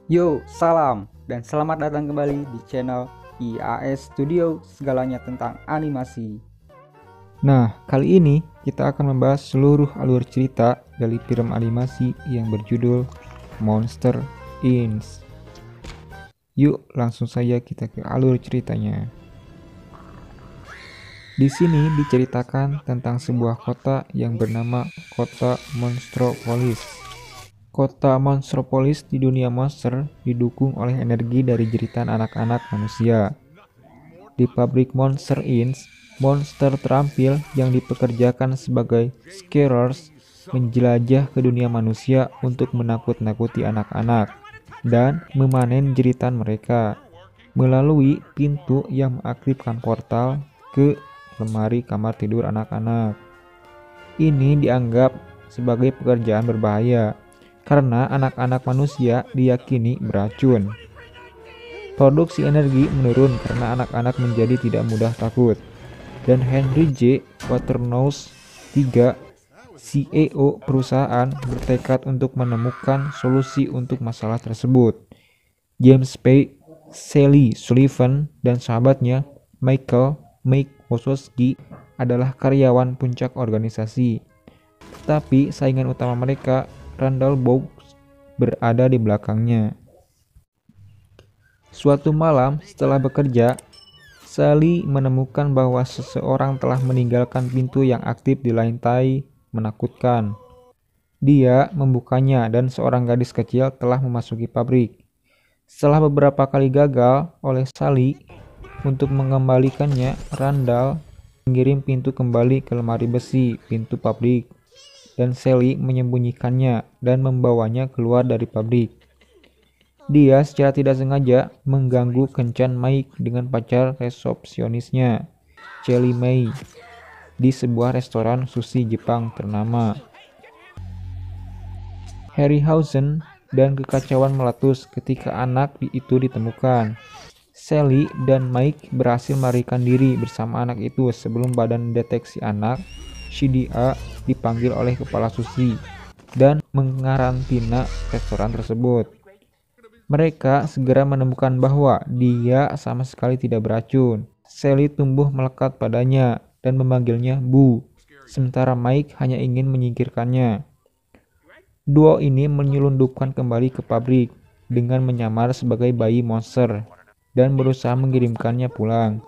Yo, salam dan selamat datang kembali di channel IAS Studio, segalanya tentang animasi. Nah, kali ini kita akan membahas seluruh alur cerita dari film animasi yang berjudul Monster Inc. Yuk, langsung saja kita ke alur ceritanya. Di sini diceritakan tentang sebuah kota yang bernama Kota Monstropolis. Kota Monstropolis di dunia monster didukung oleh energi dari jeritan anak-anak manusia. Di pabrik Monster Inc., monster terampil yang dipekerjakan sebagai scarers menjelajah ke dunia manusia untuk menakut-nakuti anak-anak dan memanen jeritan mereka melalui pintu yang mengaktifkan portal ke lemari kamar tidur anak-anak. Ini dianggap sebagai pekerjaan berbahaya karena anak-anak manusia diyakini beracun. Produksi energi menurun karena anak-anak menjadi tidak mudah takut. Dan Henry J. Waterhouse III, CEO perusahaan, bertekad untuk menemukan solusi untuk masalah tersebut. James P. Sally Sullivan dan sahabatnya Mike Wazowski adalah karyawan puncak organisasi. Tetapi saingan utama mereka, Randall Boggs, berada di belakangnya. Suatu malam setelah bekerja, Sally menemukan bahwa seseorang telah meninggalkan pintu yang aktif di lantai menakutkan. Dia membukanya dan seorang gadis kecil telah memasuki pabrik. Setelah beberapa kali gagal oleh Sally untuk mengembalikannya, Randall mengirim pintu kembali ke lemari besi pintu pabrik, dan Sally menyembunyikannya dan membawanya keluar dari pabrik. Dia secara tidak sengaja mengganggu kencan Mike dengan pacar resepsionisnya, Kelly May, di sebuah restoran sushi Jepang ternama. Harryhausen dan kekacauan meletus ketika anak itu ditemukan. Sally dan Mike berhasil melarikan diri bersama anak itu sebelum badan deteksi anak, CDA, dipanggil oleh kepala sushi dan mengarantina restoran tersebut. Mereka segera menemukan bahwa dia sama sekali tidak beracun. Sally tumbuh melekat padanya dan memanggilnya Bu, sementara Mike hanya ingin menyingkirkannya. Duo ini menyelundupkan kembali ke pabrik dengan menyamar sebagai bayi monster dan berusaha mengirimkannya pulang.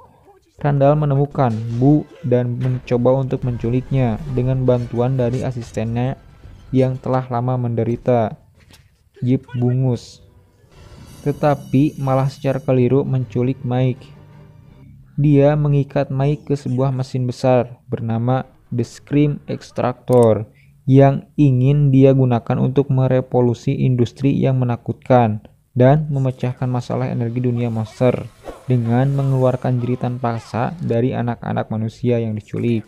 Randall menemukan Bu dan mencoba untuk menculiknya dengan bantuan dari asistennya yang telah lama menderita, Jeep Bungus, tetapi malah secara keliru menculik Mike. Dia mengikat Mike ke sebuah mesin besar bernama The Scream Extractor yang ingin dia gunakan untuk merevolusi industri yang menakutkan dan memecahkan masalah energi dunia monster dengan mengeluarkan jeritan paksa dari anak-anak manusia yang diculik.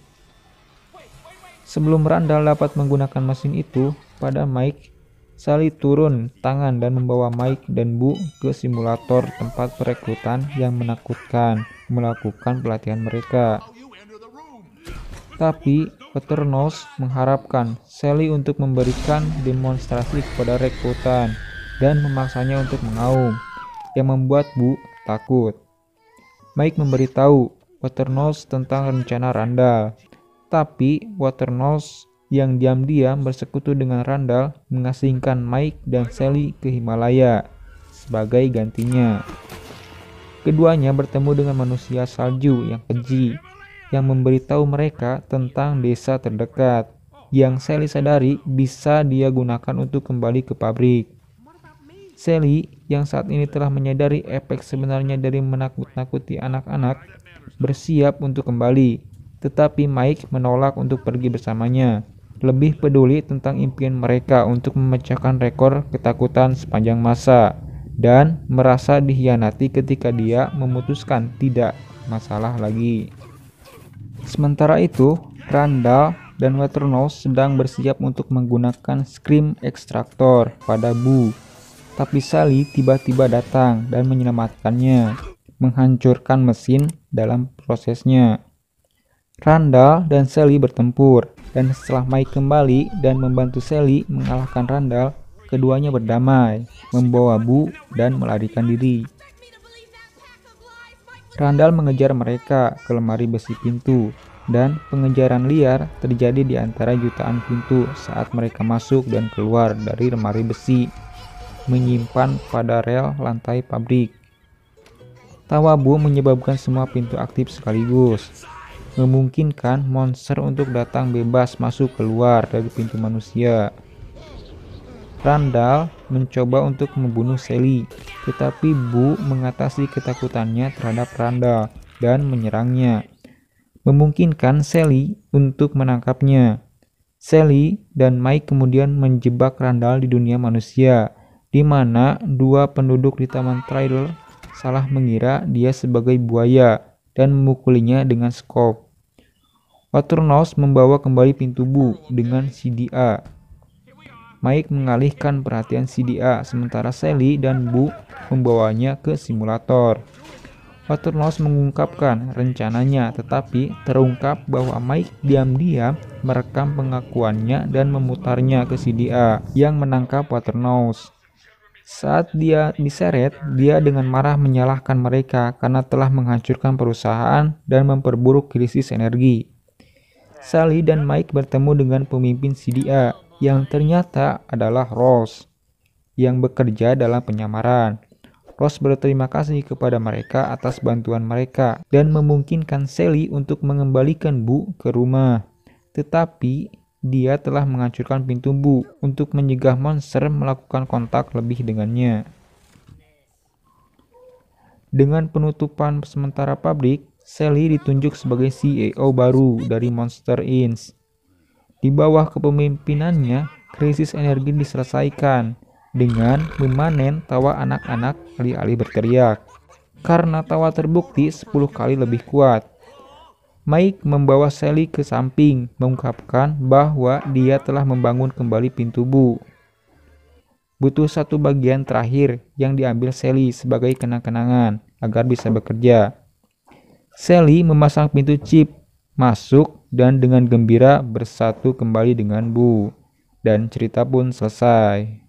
Sebelum Randall dapat menggunakan mesin itu pada Mike, Sally turun tangan dan membawa Mike dan Bu ke simulator tempat perekrutan yang menakutkan melakukan pelatihan mereka. Tapi Waterhouse mengharapkan Sally untuk memberikan demonstrasi kepada rekrutan dan memaksanya untuk mengaum, yang membuat Bu takut. Mike memberitahu Waterhouse tentang rencana Randall, tapi Waterhouse yang diam-diam bersekutu dengan Randall mengasingkan Mike dan Sally ke Himalaya sebagai gantinya. Keduanya bertemu dengan manusia salju yang keji yang memberitahu mereka tentang desa terdekat yang Sally sadari bisa dia gunakan untuk kembali ke pabrik. Sally yang saat ini telah menyadari efek sebenarnya dari menakut-nakuti anak-anak bersiap untuk kembali, tetapi Mike menolak untuk pergi bersamanya, lebih peduli tentang impian mereka untuk memecahkan rekor ketakutan sepanjang masa dan merasa dikhianati ketika dia memutuskan tidak masalah lagi. Sementara itu, Randall dan Waterhouse sedang bersiap untuk menggunakan Scream Extractor pada Bu. Tapi Sally tiba-tiba datang dan menyelamatkannya, menghancurkan mesin dalam prosesnya. Randall dan Sally bertempur, dan setelah Mike kembali dan membantu Sally mengalahkan Randall, keduanya berdamai, membawa Bu dan melarikan diri. Randall mengejar mereka ke lemari besi pintu, dan pengejaran liar terjadi di antara jutaan pintu saat mereka masuk dan keluar dari lemari besi, menyimpan pada rel lantai pabrik. Tawa Bu menyebabkan semua pintu aktif sekaligus, memungkinkan monster untuk datang bebas masuk keluar dari pintu manusia. Randall mencoba untuk membunuh Sally, tetapi Bu mengatasi ketakutannya terhadap Randall dan menyerangnya, memungkinkan Sally untuk menangkapnya. Sally dan Mike kemudian menjebak Randall di dunia manusia, di mana dua penduduk di Taman Trailer salah mengira dia sebagai buaya dan memukulinya dengan skop. Waterhouse membawa kembali pintu Bu dengan CDA. Mike mengalihkan perhatian CDA, sementara Sally dan Bu membawanya ke simulator. Waterhouse mengungkapkan rencananya, tetapi terungkap bahwa Mike diam-diam merekam pengakuannya dan memutarnya ke CDA yang menangkap Waterhouse. Saat dia diseret, dia dengan marah menyalahkan mereka karena telah menghancurkan perusahaan dan memperburuk krisis energi. Sally dan Mike bertemu dengan pemimpin CDA yang ternyata adalah Ross, yang bekerja dalam penyamaran. Ross berterima kasih kepada mereka atas bantuan mereka dan memungkinkan Sally untuk mengembalikan Bu ke rumah. Tetapi dia telah menghancurkan pintu Bu untuk mencegah monster melakukan kontak lebih dengannya. Dengan penutupan sementara pabrik, Sally ditunjuk sebagai CEO baru dari Monster Inc. Di bawah kepemimpinannya, krisis energi diselesaikan dengan memanen tawa anak-anak alih-alih berteriak. Karena tawa terbukti 10 kali lebih kuat. Mike membawa Sally ke samping, mengungkapkan bahwa dia telah membangun kembali pintu Bu. Butuh satu bagian terakhir yang diambil Sally sebagai kenang-kenangan agar bisa bekerja. Sally memasang pintu chip masuk dan dengan gembira bersatu kembali dengan Bu. Dan cerita pun selesai.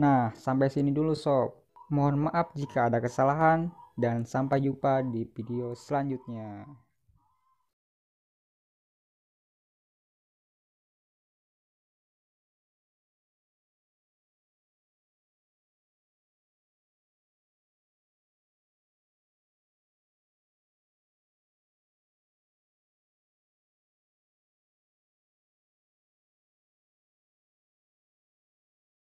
Nah, sampai sini dulu sob. Mohon maaf jika ada kesalahan dan sampai jumpa di video selanjutnya.